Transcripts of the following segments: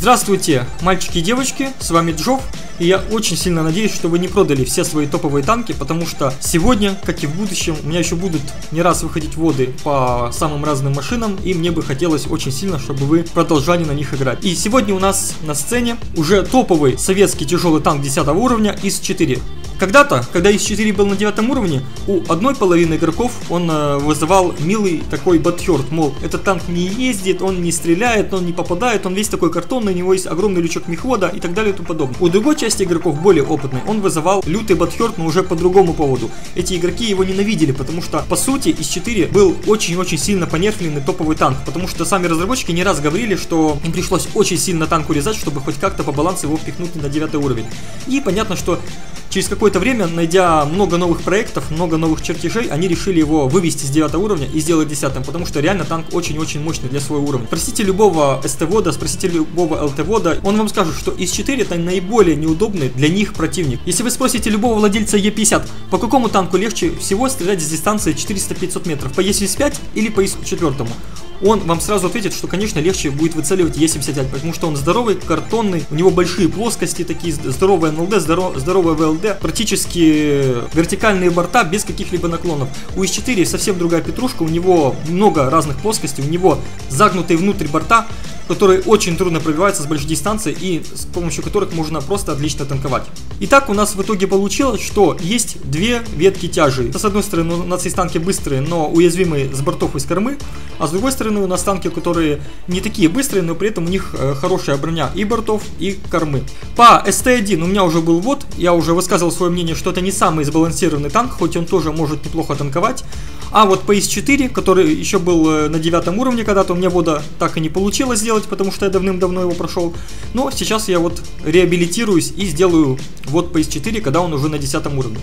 Здравствуйте, мальчики и девочки, с вами Джов, и я очень сильно надеюсь, что вы не продали все свои топовые танки, потому что сегодня, как и в будущем, у меня еще будут не раз выходить воды по самым разным машинам, и мне бы хотелось очень сильно, чтобы вы продолжали на них играть. И сегодня у нас на сцене уже топовый советский тяжелый танк 10 уровня ИС-4. Когда-то, когда ИС-4 был на 9 уровне, у одной половины игроков он вызывал милый такой бадхёрт, мол, этот танк не ездит, он не стреляет, он не попадает, он весь такой картонный, у него есть огромный лючок мехвода и так далее и тому подобное. У другой части игроков, более опытной, он вызывал лютый бадхёрт, но уже по другому поводу. Эти игроки его ненавидели, потому что, по сути, ИС-4 был очень-очень сильно понерфленный топовый танк, потому что сами разработчики не раз говорили, что им пришлось очень сильно танк урезать, чтобы хоть как-то по балансу его впихнуть на 9 уровень. И понятно, что через какое-то время, найдя много новых проектов, много новых чертежей, они решили его вывести с 9 уровня и сделать 10, потому что реально танк очень-очень мощный для своего уровня. Спросите любого СТ-вода, спросите любого ЛТ-вода, он вам скажет, что ИС-4 это наиболее неудобный для них противник. Если вы спросите любого владельца Е50, по какому танку легче всего стрелять с дистанции 400-500 метров, по Е75 или по ИС-4? Он вам сразу ответит, что, конечно, легче будет выцеливать Е75, потому что он здоровый, картонный, у него большие плоскости, такие здоровые НЛД, здоровая ВЛД, практически вертикальные борта без каких-либо наклонов. У ИС-4 совсем другая петрушка, у него много разных плоскостей, у него загнутые внутрь борта, которые очень трудно пробиваются с большой дистанции и с помощью которых можно просто отлично танковать. Итак, у нас в итоге получилось, что есть две ветки тяжей. С одной стороны у нас есть танки быстрые, но уязвимые с бортов и с кормы, а с другой стороны у нас танки, которые не такие быстрые, но при этом у них хорошая броня и бортов, и кормы. По СТ-1 у меня уже был ввод, я уже высказывал свое мнение, что это не самый сбалансированный танк, хоть он тоже может неплохо танковать. А вот по ИС-4, который еще был на 9 уровне когда-то, у меня ввода так и не получилось сделать, потому что я давным-давно его прошел. Но сейчас я вот реабилитируюсь и сделаю ввод по ИС-4, когда он уже на 10 уровне.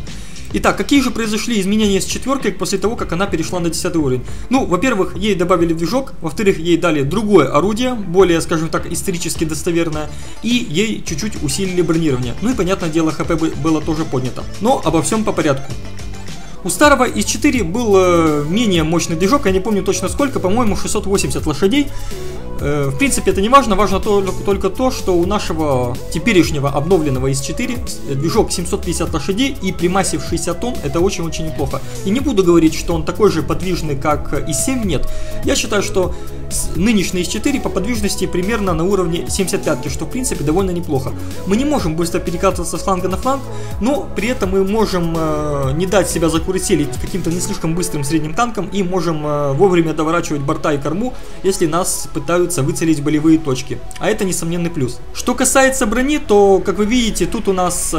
Итак, какие же произошли изменения с 4 после того, как она перешла на 10 уровень? Ну, во-первых, ей добавили движок, во-вторых, ей дали другое орудие, более, скажем так, исторически достоверное, и ей чуть-чуть усилили бронирование. Ну и, понятное дело, ХП было тоже поднято. Но обо всем по порядку. У старого ИС-4 был менее мощный движок, я не помню точно сколько, по-моему 680 лошадей. В принципе, это не важно, важно только то, что у нашего теперешнего обновленного ИС-4 движок 750 лошадей и при массе в 60 тонн, это очень-очень неплохо. И не буду говорить, что он такой же подвижный, как ИС-7, нет. Я считаю, что нынешний ИС-4 по подвижности примерно на уровне 75-ки, что в принципе довольно неплохо. Мы не можем быстро перекатываться с фланга на фланг, но при этом мы можем не дать себя закурселить каким-то не слишком быстрым средним танком и можем вовремя доворачивать борта и корму, если нас пытаются выцелить болевые точки. А это несомненный плюс. Что касается брони, то, как вы видите, тут у нас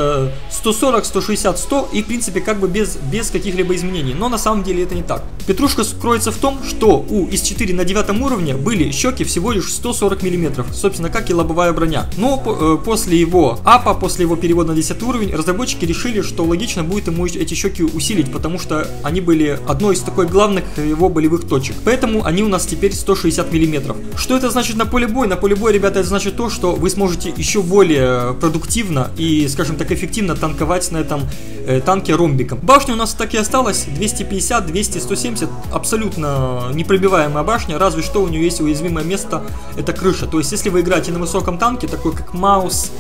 140, 160, 100 и в принципе как бы без каких-либо изменений. Но на самом деле это не так. Петрушка кроется в том, что у ИС-4 на 9 уровне были щеки всего лишь 140 мм, собственно, как и лобовая броня. Но после его апа, после его перевода на 10 уровень, разработчики решили, что логично будет ему эти щеки усилить, потому что они были одной из такой главных его болевых точек. Поэтому они у нас теперь 160 мм. Что это значит на поле боя? На поле боя, ребята, это значит то, что вы сможете еще более продуктивно и, скажем так, эффективно танковать на этом танке ромбиком. Башня у нас так и осталась 250, 200, 170, абсолютно непробиваемая башня, разве что у нее есть уязвимое место, это крыша. То есть, если вы играете на высоком танке, такой как Маус,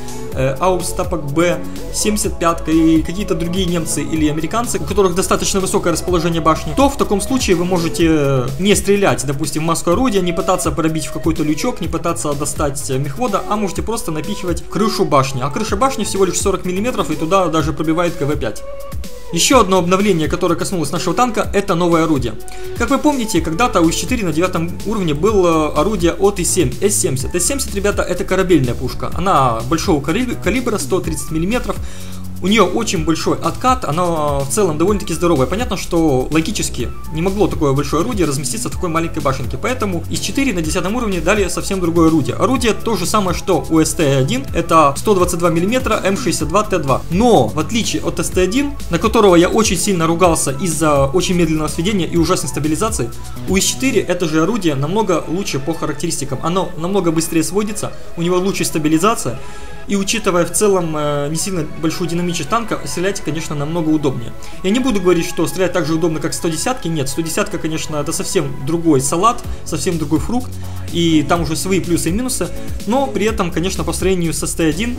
Аупс Тапок Б, 75 и какие-то другие немцы или американцы, у которых достаточно высокое расположение башни, то в таком случае вы можете не стрелять, допустим, в маску орудия, не пытаться пробить в какой-то лючок, не пытаться достать мехвода, а можете просто напихивать в крышу башни. А крыша башни всего лишь 40 мм и туда даже пробивает КВ-5. Еще одно обновление, которое коснулось нашего танка, это новое орудие. Как вы помните, когда-то у ИС-4 на 9 уровне было орудие от ИС-7, С-70. С-70, ребята, это корабельная пушка. Она большого калибра, 130 мм. У нее очень большой откат, она в целом довольно-таки здоровая. Понятно, что логически не могло такое большое орудие разместиться в такой маленькой башенке. Поэтому ИС-4 на 10 уровне дали совсем другое орудие. Орудие то же самое, что у СТ-1, это 122 мм М62Т2. Но, в отличие от СТ-1, на которого я очень сильно ругался из-за очень медленного сведения и ужасной стабилизации, у ИС-4 это же орудие намного лучше по характеристикам. Оно намного быстрее сводится, у него лучше стабилизация. И учитывая в целом не сильно большую динамичность танка, стрелять, конечно, намного удобнее. Я не буду говорить, что стрелять так же удобно, как 110-ки. Нет, 110-ка, конечно, это совсем другой салат, совсем другой фрукт. И там уже свои плюсы и минусы. Но при этом, конечно, по сравнению со СТ-1,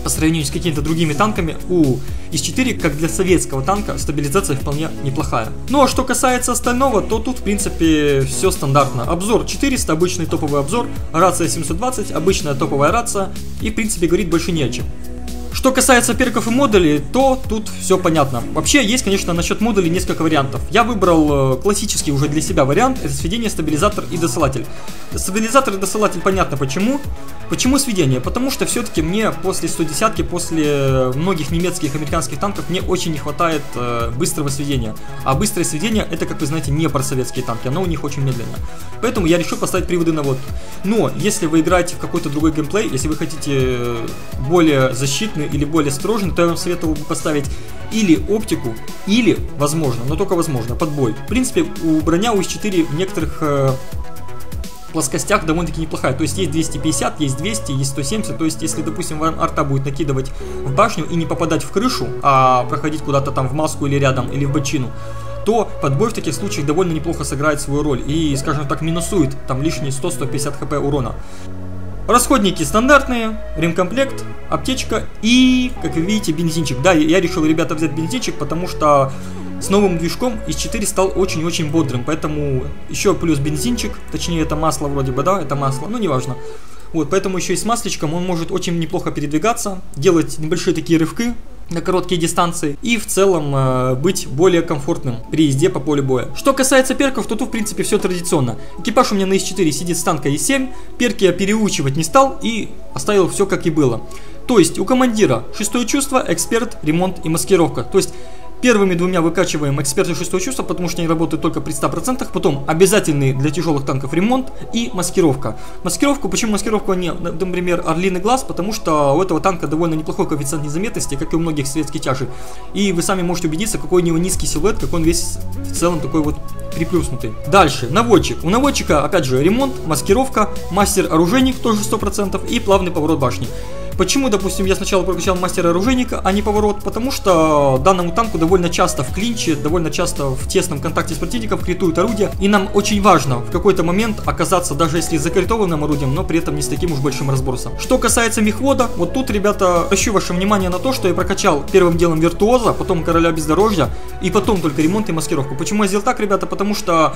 по сравнению с какими-то другими танками, у ИС-4, как для советского танка, стабилизация вполне неплохая. Ну а что касается остального, то тут, в принципе, все стандартно. Обзор 400, обычный топовый обзор, рация 720, обычная топовая рация, и, в принципе, говорить больше не о чем. Что касается перков и модулей, то тут все понятно. Вообще, есть, конечно, насчет модулей несколько вариантов. Я выбрал классический уже для себя вариант, это сведение, стабилизатор и досылатель. Стабилизатор и досылатель понятно почему. Почему сведение? Потому что все-таки мне после 110-ки, после многих немецких и американских танков, мне очень не хватает быстрого сведения. А быстрое сведение, это, как вы знаете, не про советские танки, оно у них очень медленно. Поэтому я решил поставить приводы наводки. Но, если вы играете в какой-то другой геймплей, если вы хотите более защитный или более осторожный, то я вам советовал бы поставить или оптику, или, возможно, но только возможно, подбой. В принципе, у броня у ИС-4 в некоторых плоскостях довольно-таки неплохая. То есть есть 250, есть 200, есть 170. То есть если, допустим, вам арта будет накидывать в башню и не попадать в крышу, а проходить куда-то там в маску или рядом, или в бочину, то подбой в таких случаях довольно неплохо сыграет свою роль и, скажем так, минусует там лишние 100-150 хп урона. Расходники стандартные, ремкомплект, аптечка и, как вы видите, бензинчик. Да, я решил, ребята, взять бензинчик, потому что с новым движком ИС-4 стал очень-очень бодрым, поэтому еще плюс бензинчик, точнее это масло вроде бы, да, это масло, но неважно. Вот, поэтому еще и с масличком он может очень неплохо передвигаться, делать небольшие такие рывки на короткие дистанции и в целом быть более комфортным при езде по полю боя. Что касается перков, то тут в принципе все традиционно. Экипаж у меня на ИС-4 сидит с танка ИС-7, перки я переучивать не стал и оставил все как и было. То есть у командира шестое чувство, эксперт, ремонт и маскировка. То есть первыми двумя выкачиваем эксперт и шестое чувство, потому что они работают только при 100%. Потом обязательный для тяжелых танков ремонт и маскировка. Маскировку, почему маскировку не, например, орлиный глаз? Потому что у этого танка довольно неплохой коэффициент незаметности, как и у многих советских тяжей. И вы сами можете убедиться, какой у него низкий силуэт, как он весь в целом такой вот приплюснутый. Дальше, наводчик. У наводчика, опять же, ремонт, маскировка, мастер-оружейник, тоже 100%, и плавный поворот башни. Почему, допустим, я сначала прокачал мастера-оружейника, а не поворот? Потому что данному танку довольно часто в клинче, довольно часто в тесном контакте с противником критуют орудия. И нам очень важно в какой-то момент оказаться, даже если закритованным орудием, но при этом не с таким уж большим разбросом. Что касается мехвода, вот тут, ребята, обращу ваше внимание на то, что я прокачал первым делом виртуоза, потом короля бездорожья, и потом только ремонт и маскировку. Почему я сделал так, ребята? Потому что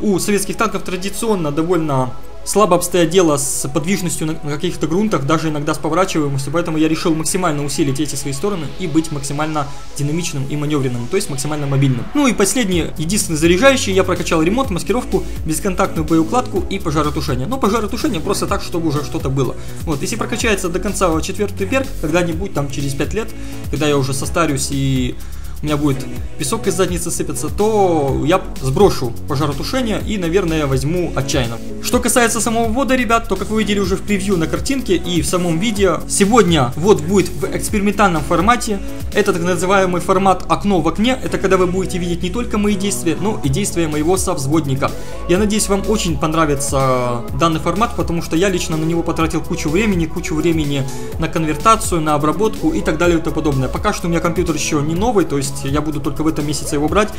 у советских танков традиционно довольно слабо обстоят дело с подвижностью на каких-то грунтах, даже иногда с поворачиваемостью, поэтому я решил максимально усилить эти свои стороны и быть максимально динамичным и маневренным, то есть максимально мобильным. Ну и последний, единственный заряжающий, я прокачал ремонт, маскировку, бесконтактную боеукладку и пожаротушение. Ну, пожаротушение просто так, чтобы уже что-то было. Вот, если прокачается до конца 4-й перк, когда-нибудь там через 5 лет, когда я уже состарюсь и у меня будет песок из задницы сыпаться, то я сброшу пожаротушение и, наверное, возьму отчаянно. Что касается самого ввода, ребят, то, как вы видели уже в превью на картинке и в самом видео, сегодня ввод будет в экспериментальном формате. Это так называемый формат окно в окне. Это когда вы будете видеть не только мои действия, но и действия моего совзводника. Я надеюсь, вам очень понравится данный формат, потому что я лично на него потратил кучу времени на конвертацию, на обработку и так далее и тому подобное. Пока что у меня компьютер еще не новый, то есть я буду только в этом месяце его брать.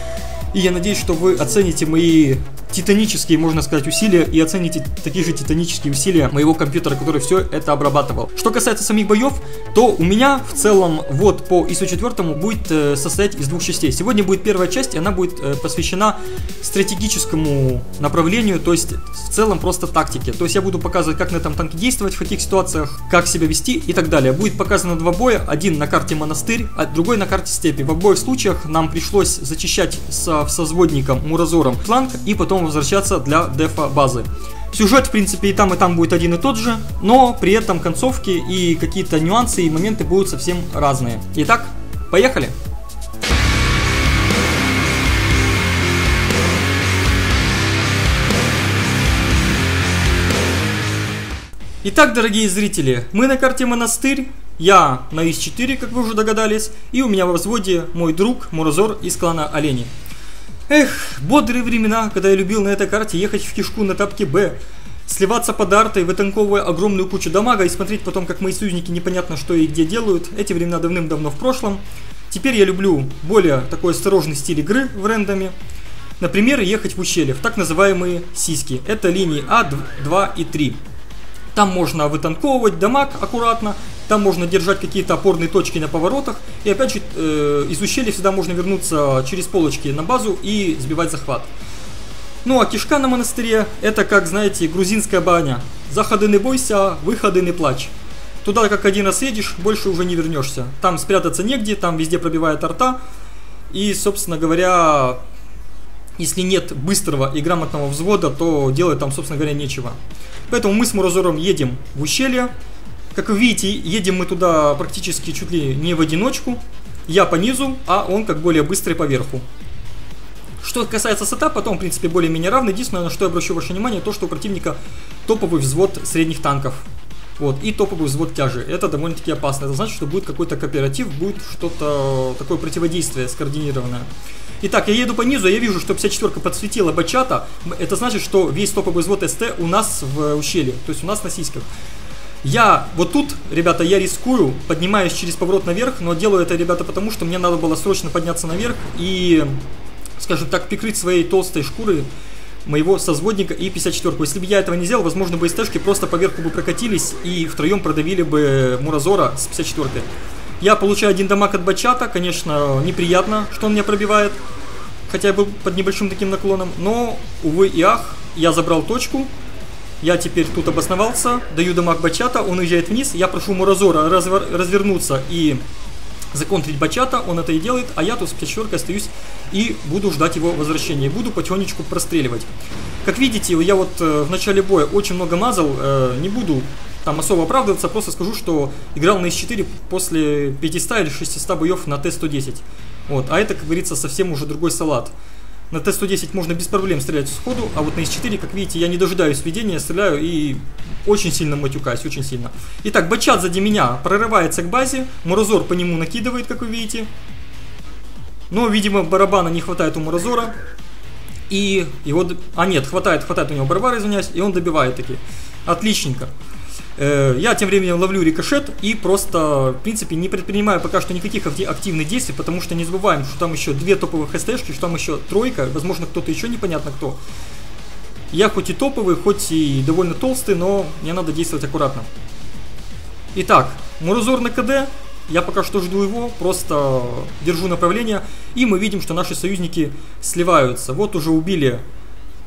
И я надеюсь, что вы оцените мои титанические, можно сказать, усилия и оцените такие же титанические усилия моего компьютера, который все это обрабатывал. Что касается самих боев, то у меня в целом ввод по ИСу-4 будет состоять из двух частей. Сегодня будет первая часть, и она будет посвящена стратегическому направлению, то есть в целом просто тактике. То есть я буду показывать, как на этом танке действовать, в каких ситуациях, как себя вести и так далее. Будет показано два боя, один на карте Монастырь, а другой на карте Степи. В обоих случаях нам пришлось зачищать со созводником Муразором фланг и потом возвращаться для дефа базы. Сюжет, в принципе, и там будет один и тот же, но при этом концовки и какие-то нюансы и моменты будут совсем разные. Итак, поехали! Итак, дорогие зрители, мы на карте Монастырь. Я на ИС-4, как вы уже догадались, и у меня во взводе мой друг Муразор из клана Олени. Эх, бодрые времена, когда я любил на этой карте ехать в кишку на тапке Б, Сливаться под артой, вытанковывая огромную кучу дамага и смотреть потом, как мои союзники непонятно что и где делают. Эти времена давным-давно в прошлом. Теперь я люблю более такой осторожный стиль игры в рендоме. Например, ехать в ущелье, в так называемые сиськи. Это линии А, 2 и 3. Там можно вытанковывать дамаг аккуратно, там можно держать какие-то опорные точки на поворотах. И опять же, из ущелья всегда можно вернуться через полочки на базу и сбивать захват. Ну а кишка на монастыре, это как, знаете, грузинская баня. Заходы не бойся, выходы не плачь. Туда как один раз едешь, больше уже не вернешься. Там спрятаться негде, там везде пробивает арта. И, собственно говоря, если нет быстрого и грамотного взвода, то делать там, собственно говоря, нечего. Поэтому мы с Муразором едем в ущелье. Как вы видите, едем мы туда практически чуть ли не в одиночку. Я по низу, а он как более быстрый по верху. Что касается сетапа, то он, в принципе, более-менее равный. Единственное, на что я обращу ваше внимание, то, что у противника топовый взвод средних танков. Вот, и топовый взвод тяжи. Это довольно-таки опасно. Это значит, что будет какой-то кооператив, будет что-то такое противодействие скоординированное. Итак, я еду по низу, я вижу, что 54-ка подсветила бачата. Это значит, что весь топовый взвод СТ у нас в ущелье, то есть у нас на сиськах. Я вот тут, ребята, я рискую, поднимаюсь через поворот наверх, но делаю это, ребята, потому что мне надо было срочно подняться наверх и, скажем так, прикрыть своей толстой шкурой моего созводника и 54-ку. Если бы я этого не сделал, возможно, бы СТшки просто поверху бы прокатились и втроем продавили бы Муразора с 54-кой. Я получаю один дамаг от бачата, конечно, неприятно, что он меня пробивает, хотя я был под небольшим таким наклоном, но, увы и ах, я забрал точку, я теперь тут обосновался, даю дамаг бачата, он уезжает вниз, я прошу Муразора развернуться и законтрить бачата, он это и делает, а я тут с 54-кой остаюсь и буду ждать его возвращения, буду потихонечку простреливать. Как видите, я вот в начале боя очень много мазал, не буду там особо оправдываться, просто скажу, что играл на С4 после 500 или 600 боев на Т-110. Вот, а это, как говорится, совсем уже другой салат. На Т-110 можно без проблем стрелять сходу, а вот на С4, как видите, я не дожидаюсь введения, стреляю и очень сильно матюкаюсь, очень сильно. Итак, бачат сзади меня прорывается к базе, Муразор по нему накидывает, как вы видите. Но, видимо, барабана не хватает у Муразора. И его... А нет, хватает у него барабара, извиняюсь, и он добивает таки. Отличненько. Я тем временем ловлю рикошет и просто, в принципе, не предпринимаю пока что никаких активных действий, потому что не забываем, что там еще две топовых СТшки, что там еще тройка, возможно, кто-то еще непонятно кто. Я хоть и топовый, хоть и довольно толстый, но мне надо действовать аккуратно. Итак, Муразор на КД, я пока что жду его, просто держу направление, и мы видим, что наши союзники сливаются. Вот уже убили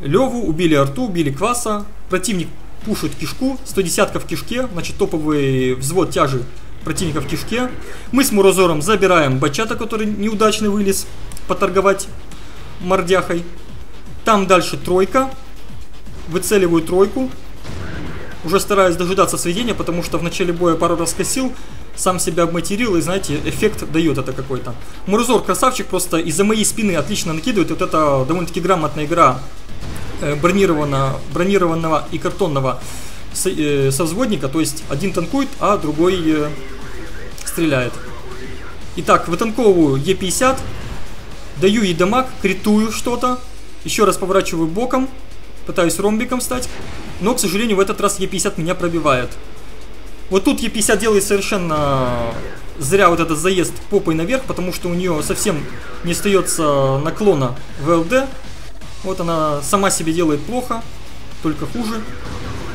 Леву, убили Арту, убили Кваса, противник пушит кишку, 110-ка в кишке, значит топовый взвод тяжи противника в кишке. Мы с Муразором забираем бачата, который неудачно вылез, поторговать мордяхой. Там дальше тройка, выцеливаю тройку, уже стараюсь дожидаться сведения, потому что в начале боя пару раз косил, сам себя обматерил, и знаете, эффект дает это какой-то. Муразор красавчик, просто из-за моей спины отлично накидывает, вот это довольно-таки грамотная игра бронированного и картонного совзводника, то есть один танкует, а другой стреляет. Итак, вытанковываю Е50, даю ей дамаг, критую что-то, еще раз поворачиваю боком, пытаюсь ромбиком стать, но, к сожалению, в этот раз Е50 меня пробивает. Вот тут Е50 делает совершенно зря вот этот заезд попой наверх, потому что у нее совсем не остается наклона в ЛД. Вот она сама себе делает плохо, только хуже.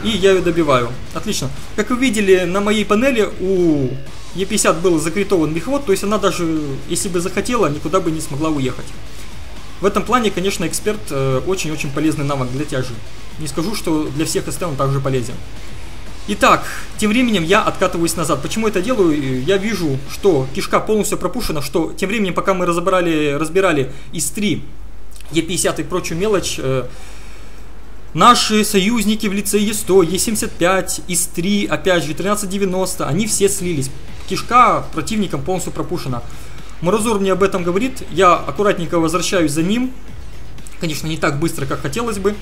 И я ее добиваю. Отлично. Как вы видели, на моей панели у Е50 был закритован мехвод, то есть она даже, если бы захотела, никуда бы не смогла уехать. В этом плане, конечно, эксперт очень-очень полезный навык для тяжи. Не скажу, что для всех СТ он также полезен. Итак, тем временем я откатываюсь назад. Почему это делаю? Я вижу, что кишка полностью пропушена, что тем временем, пока мы разбирали ИС-3, Е50 и прочую мелочь, наши союзники в лице Е100, Е75, ИС-3, опять же 1390, они все слились. Кишка противником полностью пропушена. Муразор мне об этом говорит, я аккуратненько возвращаюсь за ним. Конечно, не так быстро, как хотелось бы.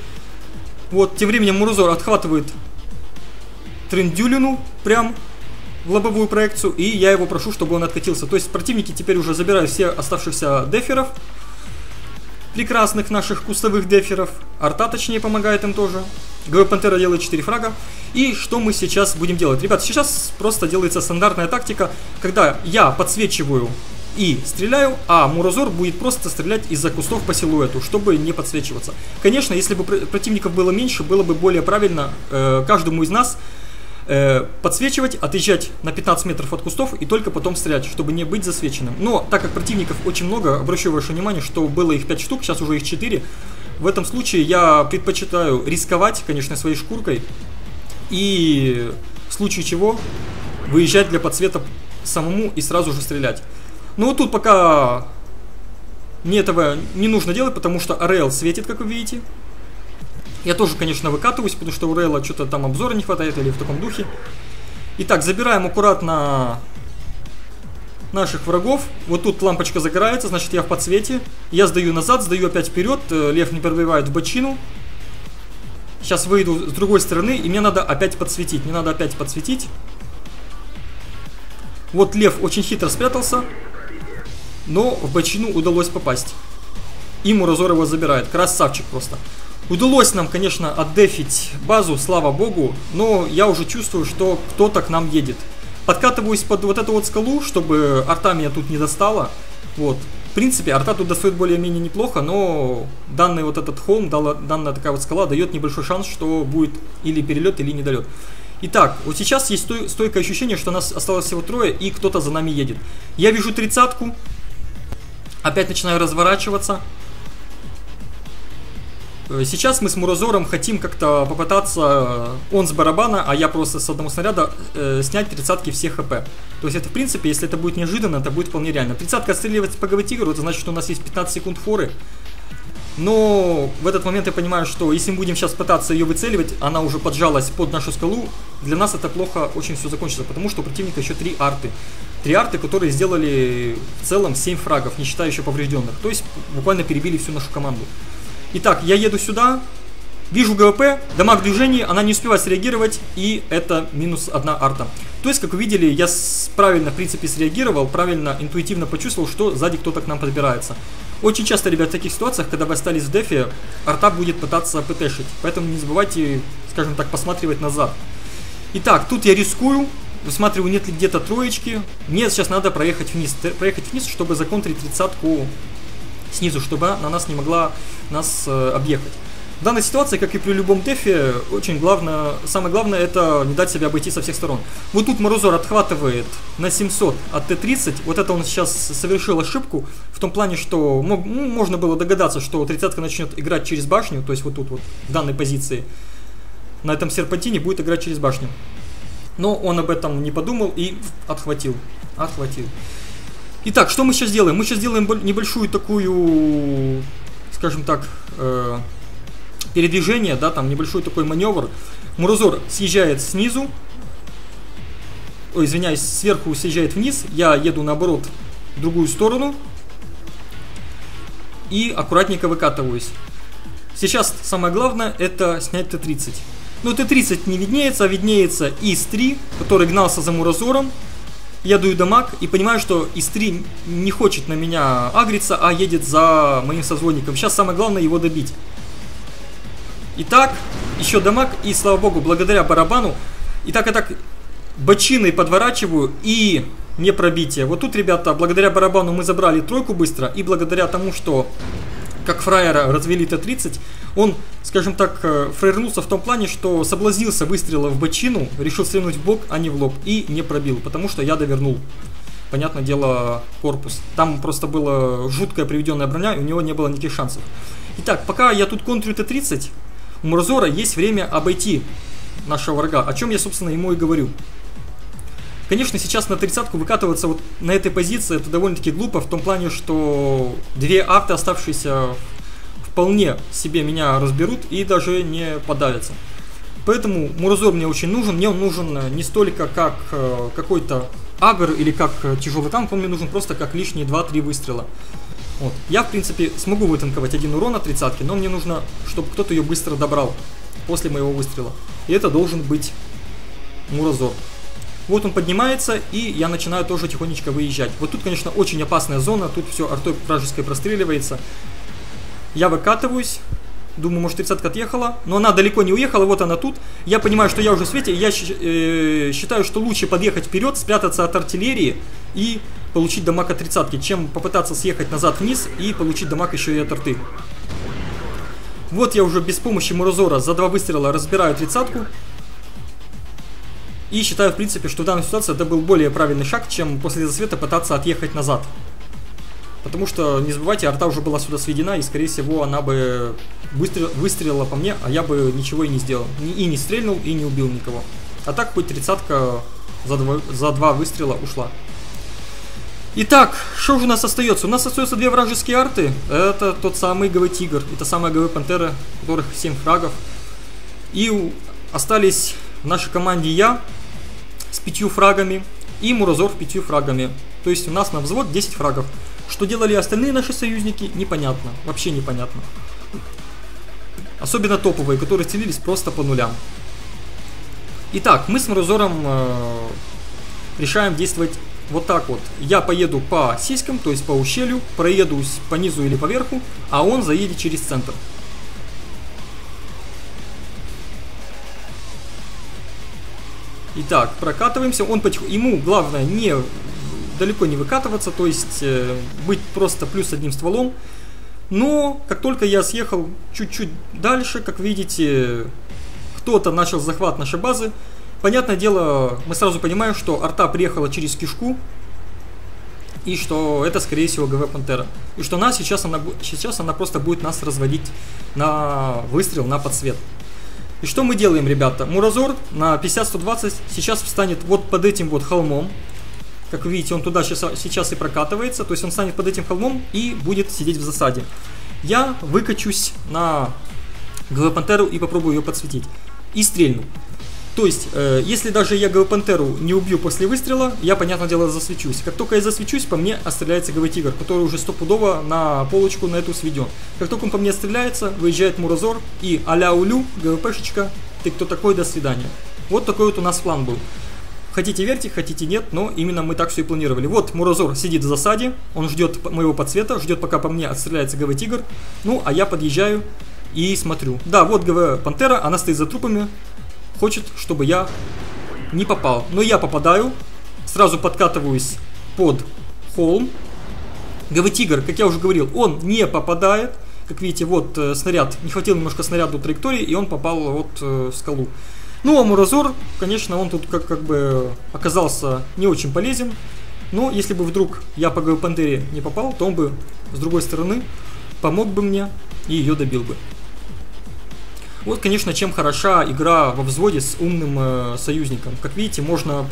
Вот, тем временем Муразор отхватывает Трендюлину прям в лобовую проекцию, и я его прошу, чтобы он откатился. То есть противники теперь уже забирают все оставшихся деферов. прекрасных наших кустовых деферов. Арта, точнее, помогает им тоже. ГВ Пантера делает 4 фрага. И что мы сейчас будем делать? Ребят, сейчас просто делается стандартная тактика, когда я подсвечиваю и стреляю, а Мурозор будет просто стрелять из-за кустов по силуэту, чтобы не подсвечиваться. Конечно, если бы противников было меньше, было бы более правильно каждому из нас подсвечивать, отъезжать на 15 метров от кустов и только потом стрелять, чтобы не быть засвеченным. Но так как противников очень много, обращу ваше внимание, что было их 5 штук, сейчас уже их 4. В этом случае я предпочитаю рисковать, конечно, своей шкуркой и в случае чего выезжать для подсвета самому и сразу же стрелять. Но вот тут пока мне этого не нужно делать, потому что Арейл светит, как вы видите. Я тоже, конечно, выкатываюсь, потому что у Рейла что-то там обзора не хватает или в таком духе. Итак, забираем аккуратно наших врагов. Вот тут лампочка загорается, значит я в подсвете. Я сдаю назад, сдаю опять вперед. Лев не пробивает в бочину. Сейчас выйду с другой стороны, и мне надо опять подсветить. Мне надо опять подсветить. Вот лев очень хитро спрятался, но в бочину удалось попасть. И Мурозор его забирает. Красавчик просто. Удалось нам, конечно, отдефить базу, слава богу, но я уже чувствую, что кто-то к нам едет. Подкатываюсь под вот эту вот скалу, чтобы арта меня тут не достала. Вот. В принципе, арта тут достает более-менее неплохо, но данный вот этот холм, данная такая вот скала дает небольшой шанс, что будет или перелет, или недолет. Итак, вот сейчас есть стойкое ощущение, что нас осталось всего трое, и кто-то за нами едет. Я вижу 30-ку, опять начинаю разворачиваться. Сейчас мы с Мурозором хотим как-то попытаться, он с барабана, а я просто с одного снаряда, снять 30-ки все хп. То есть это, в принципе, если это будет неожиданно, это будет вполне реально. 30-ка отстреливать по ГВ-тигру, это значит, что у нас есть 15 секунд форы. Но в этот момент я понимаю, что если мы будем сейчас пытаться ее выцеливать, она уже поджалась под нашу скалу, для нас это плохо очень все закончится, потому что у противника еще 3 арты. 3 арты, которые сделали в целом 7 фрагов, не считая еще поврежденных. То есть буквально перебили всю нашу команду. Итак, я еду сюда, вижу ГВП, дамаг в движении, она не успевает среагировать, и это минус 1 арта. То есть, как вы видели, я правильно, в принципе, среагировал, правильно, интуитивно почувствовал, что сзади кто-то к нам подбирается. Очень часто, ребят, в таких ситуациях, когда вы остались в дефе, арта будет пытаться ПТшить, поэтому не забывайте, скажем так, посматривать назад. Итак, тут я рискую, высматриваю, нет ли где-то троечки. Мне сейчас надо проехать вниз, чтобы законтрить 30-ку снизу, чтобы она на нас не могла нас объехать. В данной ситуации, как и при любом дефе, очень главное, самое главное, это не дать себя обойти со всех сторон. Вот тут Мурозор отхватывает на 700 от Т-30. Вот это он сейчас совершил ошибку, в том плане, что можно было догадаться, что 30-ка начнет играть через башню, то есть вот тут вот, в данной позиции, на этом серпантине будет играть через башню. Но он об этом не подумал и отхватил. Итак, что мы сейчас делаем? Мы сейчас делаем небольшую такую, скажем так, передвижение, да, там небольшой такой маневр. Мурозор съезжает снизу, извиняюсь, сверху съезжает вниз, я еду наоборот в другую сторону и аккуратненько выкатываюсь. Сейчас самое главное это снять Т-30. Но Т-30 не виднеется, а виднеется ИС-3, который гнался за Мурозором. Я даю дамаг и понимаю, что ИС-3 не хочет на меня агриться, а едет за моим созвонником. Сейчас самое главное его добить. Итак, еще дамаг, и слава богу, благодаря барабану. Итак, я так бочиной подворачиваю и не пробитие. Вот тут, ребята, благодаря барабану мы забрали тройку быстро. И благодаря тому, что как фраера развели Т-30, он, скажем так, фраернулся в том плане, что соблазнился выстрела в бочину, решил стрельнуть в бок, а не в лоб, и не пробил, потому что я довернул, понятное дело, корпус. Там просто была жуткая приведенная броня, и у него не было никаких шансов. Итак, пока я тут контрю Т-30, у Мурозора есть время обойти нашего врага, о чем я, собственно, ему и говорю. Конечно, сейчас на 30-ку выкатываться вот на этой позиции это довольно-таки глупо, в том плане, что 2 арты, оставшиеся, вполне себе меня разберут и даже не подавятся. Поэтому Мурозор мне очень нужен. Мне он нужен не столько как какой-то агр или как тяжелый танк, он мне нужен просто как лишние 2-3 выстрела. Вот. Я, в принципе, смогу вытанковать 1 урон от 30-ки, но мне нужно, чтобы кто-то ее быстро добрал после моего выстрела. И это должен быть Мурозор. Вот он поднимается, и я начинаю тоже тихонечко выезжать. Вот тут, конечно, очень опасная зона, тут все артой вражеской простреливается. Я выкатываюсь. Думаю, может 30-ка отъехала. Но она далеко не уехала, вот она тут. Я понимаю, что я уже в свете. Я считаю, что лучше подъехать вперед, спрятаться от артиллерии и получить дамаг от 30-ки, чем попытаться съехать назад вниз и получить дамаг еще и от арты. Вот я уже без помощи Мурозора за 2 выстрела разбираю 30-ку. И считаю, в принципе, что в данной ситуации это был более правильный шаг, чем после засвета пытаться отъехать назад. Потому что, не забывайте, арта уже была сюда сведена, и, скорее всего, она бы выстрелила по мне, а я бы ничего и не сделал. И не стрельнул, и не убил никого. А так, хоть 30-ка за 2 выстрела ушла. Итак, что же у нас остается? У нас остается 2 вражеские арты. Это тот самый ГВ-Тигр, это самая ГВ-Пантера, у которых 7 фрагов. И остались в нашей команде я с 5 фрагами и Мурозор с 5 фрагами. То есть у нас на взвод 10 фрагов. Что делали остальные наши союзники, непонятно. Вообще непонятно. Особенно топовые, которые целились просто по нулям. Итак, мы с Мурозором решаем действовать вот так вот. Я поеду по сиськам, то есть по ущелью, проедусь по низу или по верху, а он заедет через центр. Итак, прокатываемся. Ему главное далеко не выкатываться, то есть быть просто плюс одним стволом. Но как только я съехал чуть-чуть дальше, как видите, кто-то начал захват нашей базы. Понятное дело, мы сразу понимаем, что арта приехала через кишку, и что это, скорее всего, ГВ-Пантера. И что сейчас она просто будет нас разводить на выстрел, на подсвет. И что мы делаем, ребята? Мурозор на 50-120 сейчас встанет вот под этим вот холмом. Как вы видите, он туда сейчас и прокатывается. То есть он станет под этим холмом и будет сидеть в засаде. Я выкачусь на ГВ-Пантеру и попробую ее подсветить. И стрельну. То есть, если даже я ГВ-Пантеру не убью после выстрела, я, понятное дело, засвечусь. Как только я засвечусь, по мне отстреляется ГВ-Тигр, который уже стопудово на полочку на эту сведен. Как только он по мне отстреляется, выезжает Мурозор и а-ля улю, ГВ-Пшечка, ты кто такой, до свидания. Вот такой вот у нас план был. Хотите верьте, хотите нет, но именно мы так все и планировали. Вот Мурозор сидит в засаде, он ждет моего подсвета, ждет, пока по мне отстреляется ГВ-Тигр. Ну, а я подъезжаю и смотрю. Да, вот ГВ-Пантера, она стоит за трупами. Хочет, чтобы я не попал. Но я попадаю. Сразу подкатываюсь под холм. ГВ-Тигр, как я уже говорил, он не попадает. Как видите, вот снаряд. Не хватило немножко снаряду траектории, и он попал вот в скалу. Ну, а Мурозор, конечно, он тут как бы оказался не очень полезен. Но если бы вдруг я по ГВ-Пантере не попал, то он бы с другой стороны помог бы мне и ее добил бы. Вот, конечно, чем хороша игра во взводе с умным союзником. Как видите, можно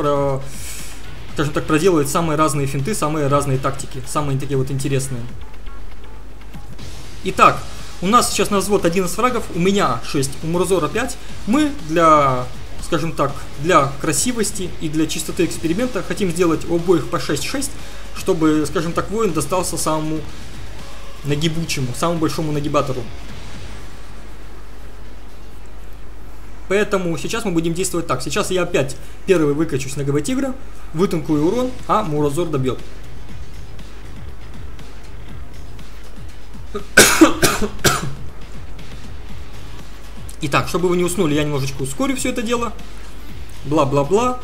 скажем так, проделывать самые разные финты, самые разные тактики, самые такие вот интересные. Итак, у нас сейчас на взвод 11 фрагов, у меня 6, у Мурозора 5. Мы для, скажем так, для красивости и для чистоты эксперимента хотим сделать у обоих по 6-6, чтобы, скажем так, воин достался самому нагибучему, самому большому нагибатору. Поэтому сейчас мы будем действовать так. Сейчас я опять первый выкачусь на ГВ-Тигра, вытанкую урон, а Мурозор добьет. Итак, чтобы вы не уснули, я немножечко ускорю все это дело. Бла-бла-бла.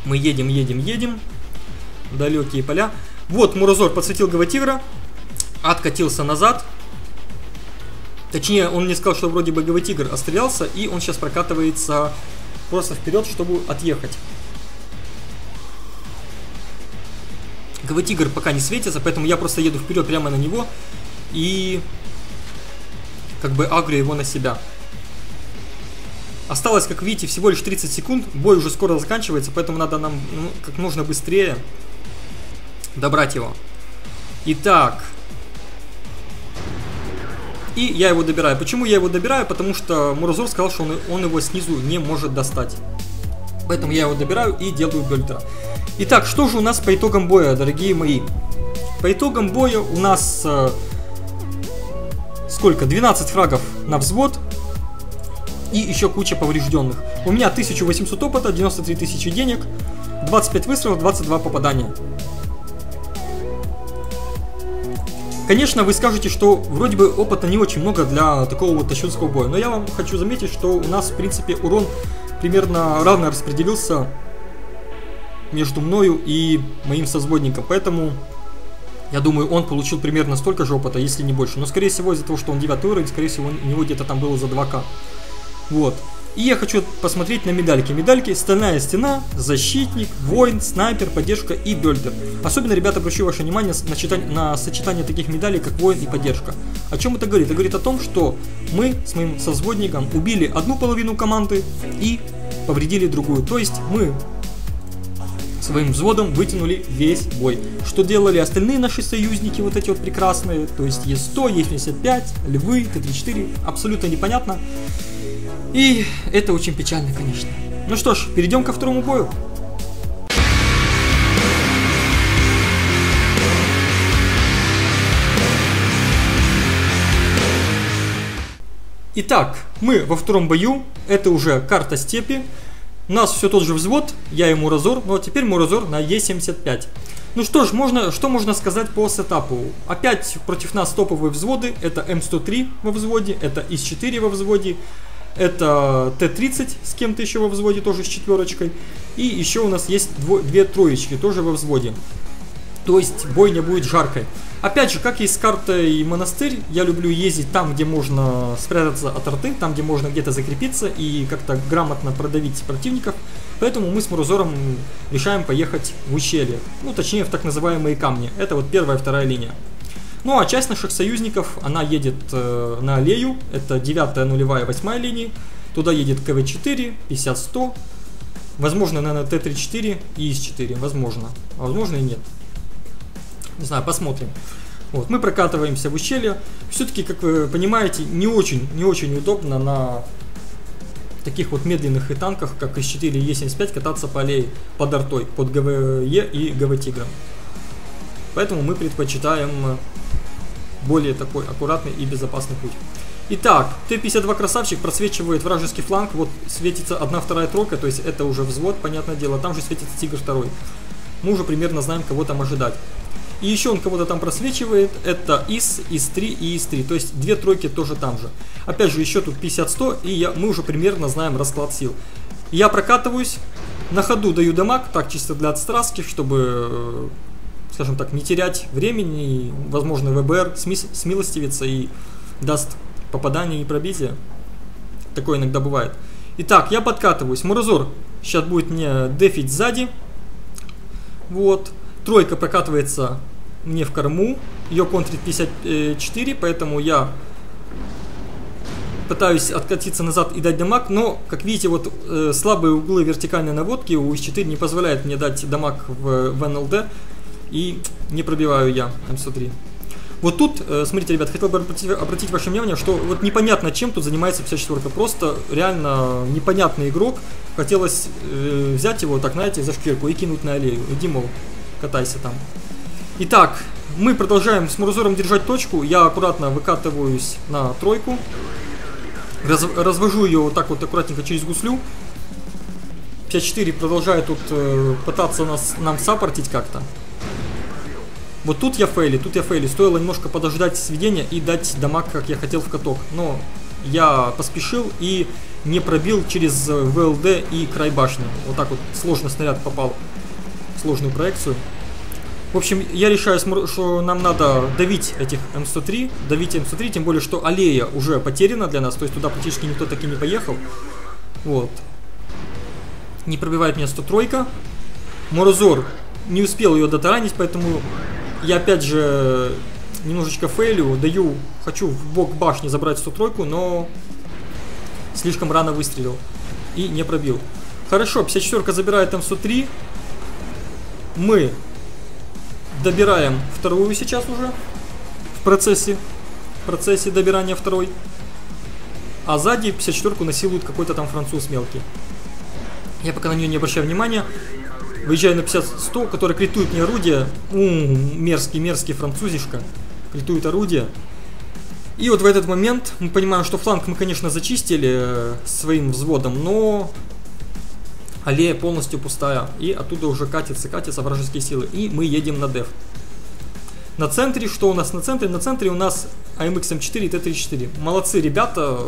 Мы едем. Далекие поля. Вот Мурозор подсветил ГВ-Тигра, откатился назад. Точнее, он мне сказал, что вроде бы ГВ-Тигр отстрелялся, и он сейчас прокатывается просто вперед, чтобы отъехать. ГВ-Тигр пока не светится, поэтому я просто еду вперед прямо на него и как бы агрю его на себя. Осталось, как видите, всего лишь 30 секунд, бой уже скоро заканчивается, поэтому надо нам как можно быстрее добрать его. Итак... И я его добираю. Почему я его добираю? Потому что Мурозор сказал, что он его снизу не может достать. Поэтому я его добираю и делаю бельтера. Итак, что же у нас по итогам боя, дорогие мои? По итогам боя у нас... сколько? 12 фрагов на взвод. И еще куча поврежденных. У меня 1800 опыта, 93 тысячи денег, 25 выстрелов, 22 попадания. Конечно, вы скажете, что вроде бы опыта не очень много для такого вот тащунского боя, но я вам хочу заметить, что у нас, в принципе, урон примерно равно распределился между мною и моим созводником, поэтому я думаю, он получил примерно столько же опыта, если не больше, но скорее всего из-за того, что он 9 уровень, скорее всего у него где-то там было за 2К. Вот. И я хочу посмотреть на медальки. Медальки: стальная стена, защитник, воин, снайпер, поддержка и бёльдер. Особенно, ребята, обращу ваше внимание на сочетание таких медалей, как воин и поддержка. О чем это говорит? Это говорит о том, что мы с моим созводником убили одну половину команды и повредили другую. То есть мы своим взводом вытянули весь бой. Что делали остальные наши союзники, вот эти вот прекрасные, то есть Е100, Е75, Львы, Т-34, абсолютно непонятно. И это очень печально, конечно. Ну что ж, перейдем ко второму бою. Итак, мы во втором бою. Это уже карта степи. У нас все тот же взвод, я и Муразор, но теперь Муразор на Е75. Ну что ж, что можно сказать по сетапу? Опять против нас топовые взводы. Это М103 во взводе, это ИС-4 во взводе, это Т-30 с кем-то еще во взводе, тоже с четверочкой. И еще у нас есть две троечки, тоже во взводе. То есть бойня будет жаркой. Опять же, как и с картой Монастырь, я люблю ездить там, где можно спрятаться от арты, там, где можно где-то закрепиться и как-то грамотно продавить противников. Поэтому мы с Муразором решаем поехать в ущелье. Ну, точнее, в так называемые камни. Это вот первая и вторая линия. Ну, а часть наших союзников, она едет на аллею. Это 9-я, 0-я, 8-я линии. Туда едет КВ-4, 50-100. Возможно, наверное, Т-34 и ИС-4. Возможно. А возможно и нет. Не знаю, посмотрим. Вот, мы прокатываемся в ущелье. Все-таки, как вы понимаете, не очень удобно на таких вот медленных и танках, как ИС-4 и Е75, кататься по аллее под артой, под ГВЕ и ГВ-Тигром. Поэтому мы предпочитаем более такой аккуратный и безопасный путь. Итак, Т-52 красавчик, просвечивает вражеский фланг. Вот светится 1-2 тройка, то есть это уже взвод, понятное дело. Там же светится Тигр 2. Мы уже примерно знаем, кого там ожидать. И еще он кого-то там просвечивает. Это ИС, ИС-3 и ИС-3. То есть 2 тройки тоже там же. Опять же, еще тут 50-100, и мы уже примерно знаем расклад сил. Я прокатываюсь, на ходу даю дамаг, так чисто для отстраски, чтобы, скажем так, не терять времени. И, возможно, ВБР смилостивится и даст попадание и пробитие. Такое иногда бывает. Итак, я подкатываюсь. Муразор сейчас будет мне дефить сзади. Вот. Тройка прокатывается мне в корму. Ее контрит 54, поэтому я пытаюсь откатиться назад и дать дамаг. Но, как видите, вот слабые углы вертикальной наводки у ИС-4 не позволяют мне дать дамаг в НЛД. И не пробиваю я М103. Вот тут, смотрите, ребят, хотел бы обратить ваше внимание, что вот непонятно, чем тут занимается 54-ка. Просто реально непонятный игрок. Хотелось взять его, так, знаете, за шкирку и кинуть на аллею. Иди, мол, катайся там. Итак, мы продолжаем с Муразором держать точку. Я аккуратно выкатываюсь на тройку. Развожу ее вот так вот аккуратненько через гуслю. 54 продолжает тут пытаться нам саппортить как-то. Вот тут я фейли. Стоило немножко подождать сведения и дать дамаг, как я хотел, в каток. Но я поспешил и не пробил через ВЛД и край башни. Вот так вот сложно снаряд попал в сложную проекцию. В общем, я решаю, что нам надо давить этих М103. Давить М103, тем более, что аллея уже потеряна для нас. То есть туда практически никто таки не поехал. Вот. Не пробивает меня 103-ка. Муразор не успел ее дотаранить, поэтому я опять же немножечко фейлю. Хочу в бок башни забрать 103-ку, но слишком рано выстрелил и не пробил. Хорошо, 54-ка забирает М103. Мы добираем вторую сейчас уже в процессе добирания второй. А сзади 54-ку насилует какой-то там француз мелкий. Я пока на нее не обращаю внимания. Выезжаю на 50-100, который критует мне орудие. Мерзкий французишка. Критует орудие. И вот в этот момент мы понимаем, что фланг мы, конечно, зачистили своим взводом, но аллея полностью пустая. И оттуда уже катятся вражеские силы. И мы едем на деф. На центре, что у нас на центре? На центре у нас AMX M4 и Т-34. Молодцы ребята,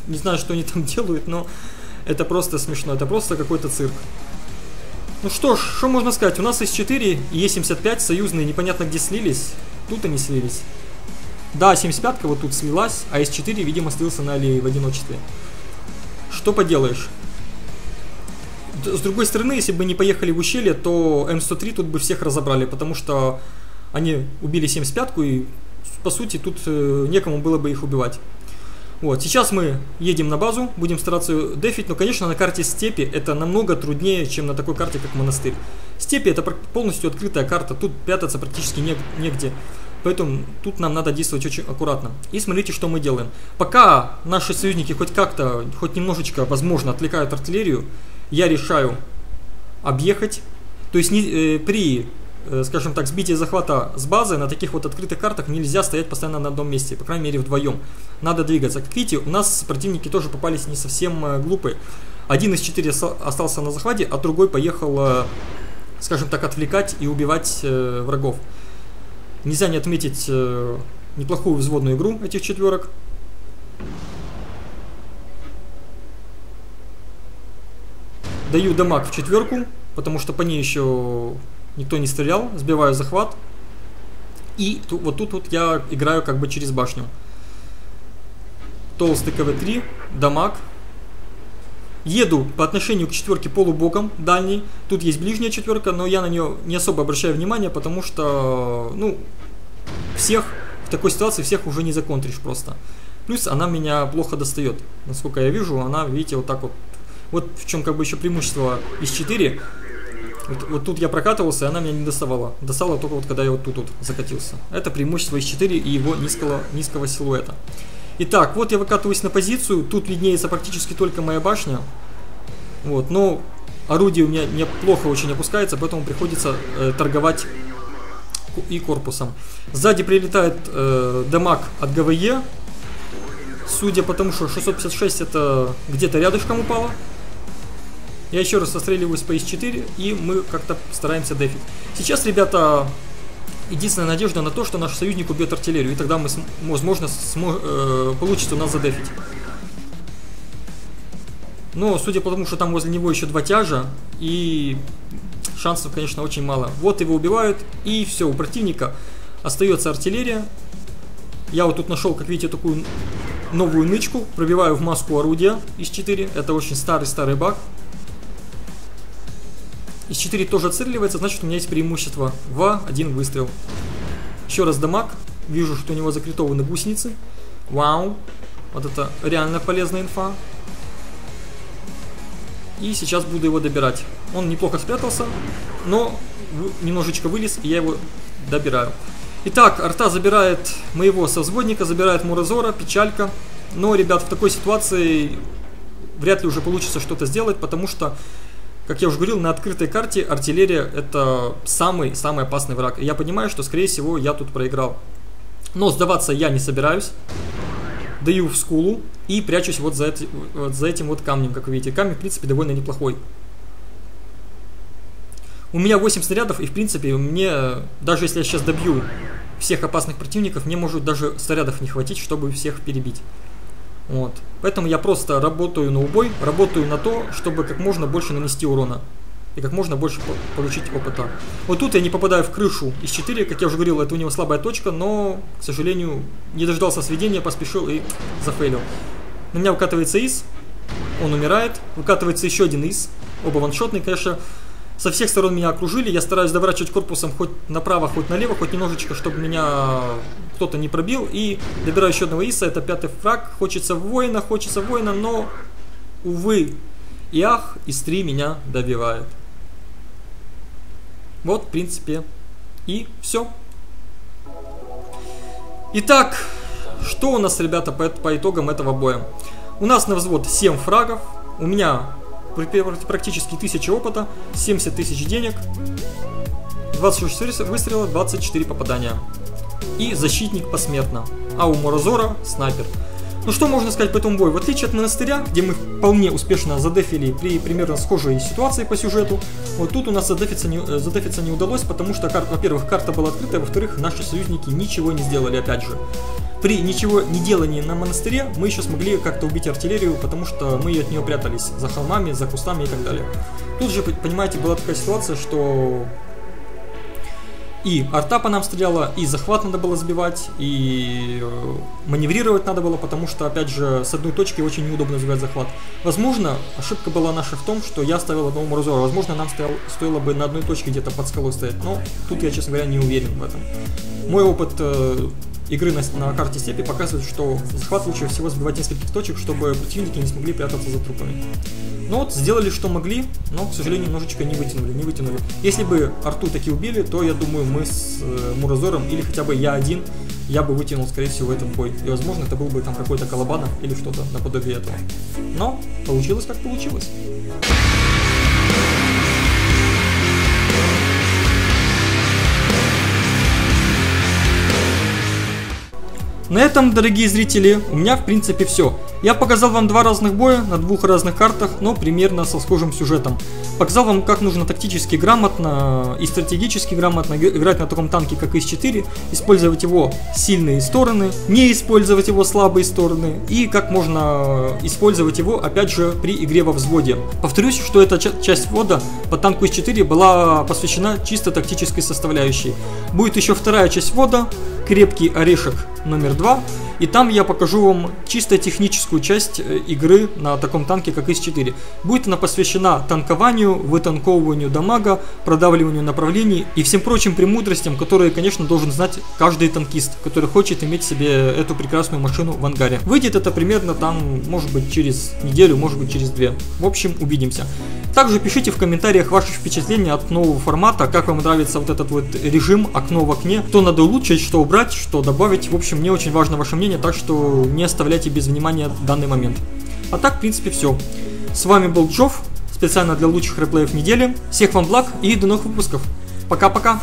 не знаю, что они там делают, но это просто смешно, это просто какой-то цирк. Ну что ж, что можно сказать? У нас С4 и Е-75 союзные непонятно где слились. Тут они слились. Да, 75-ка вот тут слилась, а С4, видимо, слился на аллее в одиночестве. Что поделаешь? С другой стороны, если бы не поехали в ущелье, то М103 тут бы всех разобрали, потому что они убили 75-ку, и по сути тут некому было бы их убивать. Вот, сейчас мы едем на базу, будем стараться ее дефить, но, конечно, на карте степи это намного труднее, чем на такой карте, как монастырь. Степи это полностью открытая карта, тут прятаться практически негде, поэтому тут нам надо действовать очень аккуратно. И смотрите, что мы делаем. Пока наши союзники хоть как-то, хоть немножечко, возможно, отвлекают артиллерию, я решаю объехать, то есть при, скажем так, сбитии захвата с базы на таких вот открытых картах нельзя стоять постоянно на одном месте, по крайней мере вдвоем. Надо двигаться. Как видите, у нас противники тоже попались не совсем глупые. Один из 4 остался на захвате, а другой поехал, скажем так, отвлекать и убивать врагов. Нельзя не отметить неплохую взводную игру этих четверок. Даю дамаг в четверку, потому что по ней еще никто не стрелял. Сбиваю захват. И вот тут я играю как бы через башню. Толстый КВ-3, дамаг. Еду по отношению к четверке полубоком, дальней. Тут есть ближняя четверка, но я на нее не особо обращаю внимание, потому что, ну, всех в такой ситуации всех уже не законтришь просто. Плюс она меня плохо достает. Насколько я вижу, она, видите, вот так вот. Вот в чем как бы еще преимущество из 4. Вот тут я прокатывался, и она меня не доставала. Достала только вот когда я вот тут вот закатился. Это преимущество из 4 и его низкого силуэта. Итак, вот я выкатываюсь на позицию. Тут виднеется практически только моя башня. Вот, но орудие у меня неплохо очень опускается, поэтому приходится торговать и корпусом. Сзади прилетает дамаг от ГВЕ. Судя по тому, что 656 это где-то рядышком упало. Я еще раз отстреливаюсь по ИС-4, и мы как-то стараемся дефить. Сейчас, ребята, единственная надежда на то, что наш союзник убьет артиллерию, и тогда мы, возможно, получится у нас задефить. Но, судя по тому, что там возле него еще 2 тяжа, и шансов, конечно, очень мало. Вот его убивают, и все, у противника остается артиллерия. Я вот тут нашел, как видите, такую новую нычку, пробиваю в маску орудия из 4. Это очень старый баг. Из 4 тоже отстреливается, значит у меня есть преимущество в один выстрел. Еще раз дамаг. Вижу, что у него закритованы гусеницы. Вау. Вот это реально полезная инфа. И сейчас буду его добирать. Он неплохо спрятался, но немножечко вылез, и я его добираю. Итак, арта забирает моего совзводника, забирает Муразора, печалька. Но, ребят, в такой ситуации вряд ли уже получится что-то сделать, потому что, как я уже говорил, на открытой карте артиллерия это самый опасный враг. И я понимаю, что, скорее всего, я тут проиграл. Но сдаваться я не собираюсь. Даю в скулу и прячусь вот за этим вот камнем, как вы видите. Камень, в принципе, довольно неплохой. У меня 8 снарядов, и, в принципе, мне, даже если я сейчас добью всех опасных противников, мне может даже снарядов не хватить, чтобы всех перебить. Вот. Поэтому я просто работаю на убой, работаю на то, чтобы как можно больше нанести урона. И как можно больше получить опыта. Вот тут я не попадаю в крышу из 4, как я уже говорил, это у него слабая точка, но, к сожалению, не дождался сведения, поспешил и зафейлил. На меня выкатывается ИС, он умирает, выкатывается еще один ИС, оба ваншотные, конечно. Со всех сторон меня окружили, я стараюсь доворачивать корпусом хоть направо, хоть налево, хоть немножечко, чтобы меня кто-то не пробил. И добираю еще одного ИСа, это 5-й фраг. Хочется воина, но, увы и ах, ИС-3 меня добивает. Вот, в принципе, и все. Итак, что у нас, ребята, по итогам этого боя? У нас на взвод 7 фрагов, у меня практически 1000 опыта, 70 тысяч денег, 26 выстрелов, 24 попадания. И защитник посмертно. А у Муразора снайпер. Ну что можно сказать по этому бою? В отличие от монастыря, где мы вполне успешно задефили при примерно схожей ситуации по сюжету, вот тут у нас задефиться не удалось, потому что, во-первых, карта была открытая, во-вторых, наши союзники ничего не сделали, опять же. При ничего не делании на монастыре мы еще смогли как-то убить артиллерию, потому что мы от нее прятались за холмами, за кустами и так далее. Тут же, понимаете, была такая ситуация, что и арта по нам стреляла, и захват надо было сбивать, и маневрировать надо было, потому что, опять же, с одной точки очень неудобно сбивать захват. Возможно, ошибка была наша в том, что я оставил одного Мурозора. Возможно, нам стоило бы на одной точке где-то под скалой стоять, но тут я, честно говоря, не уверен в этом. Мой опыт игры на карте степи показывает, что захват лучше всего сбивать нескольких точек, чтобы противники не смогли прятаться за трупами. Ну вот, сделали, что могли, но, к сожалению, немножечко не вытянули. Если бы арту таки убили, то, я думаю, мы с Мурозором, или хотя бы я один, я бы вытянул, скорее всего, этот бой. И, возможно, это был бы там какой-то Колобана или что-то наподобие этого. Но получилось, как получилось. На этом, дорогие зрители, у меня в принципе все. Я показал вам два разных боя на двух разных картах, но примерно со схожим сюжетом. Показал вам, как нужно тактически грамотно и стратегически грамотно играть на таком танке, как ИС-4, использовать его сильные стороны, не использовать его слабые стороны, и как можно использовать его, опять же, при игре во взводе. Повторюсь, что эта часть ввода по танку ИС-4 была посвящена чисто тактической составляющей. Будет еще вторая часть ввода, крепкий орешек номер 2, и там я покажу вам чисто техническую часть игры на таком танке, как ИС-4. Будет она посвящена танкованию, вытанковыванию дамага, продавливанию направлений и всем прочим премудростям, которые, конечно, должен знать каждый танкист, который хочет иметь себе эту прекрасную машину в ангаре. Выйдет это примерно там, может быть, через неделю, может быть, через 2. В общем, увидимся. Также пишите в комментариях ваши впечатления от нового формата, как вам нравится вот этот вот режим окно в окне, что надо улучшить, что убрать, что добавить. В общем, мне очень важно ваше мнение, так что не оставляйте без внимания данный момент. А так, в принципе, все. С вами был Джов, специально для лучших реплеев недели. Всех вам благ и до новых выпусков. Пока-пока.